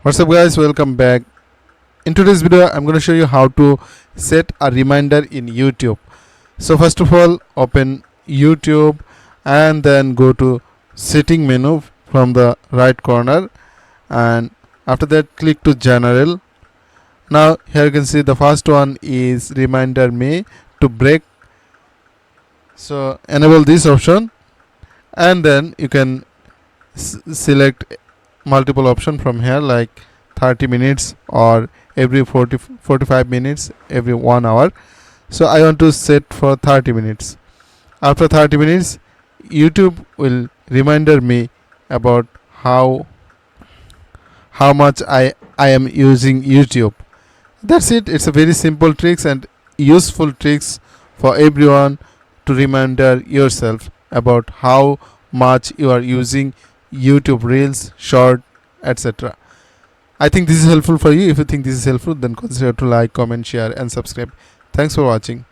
What's up guys, welcome back. In today's video I'm going to show you how to set a reminder in YouTube. So first of all, open YouTube and then go to setting menu from the right corner, and after that click to general. Now here you can see the first one is reminder me to break. So enable this option and then you can select multiple option from here like 30 minutes or every 45 minutes, every 1 hour. So I want to set for 30 minutes. After 30 minutes YouTube will reminder me about how much I am using YouTube. That's it. It's a very simple tricks and useful tricks for everyone to reminder yourself about how much you are using YouTube Reels, Short, etc. I think this is helpful for you. If you think this is helpful, then consider to like, comment, share and subscribe. Thanks for watching.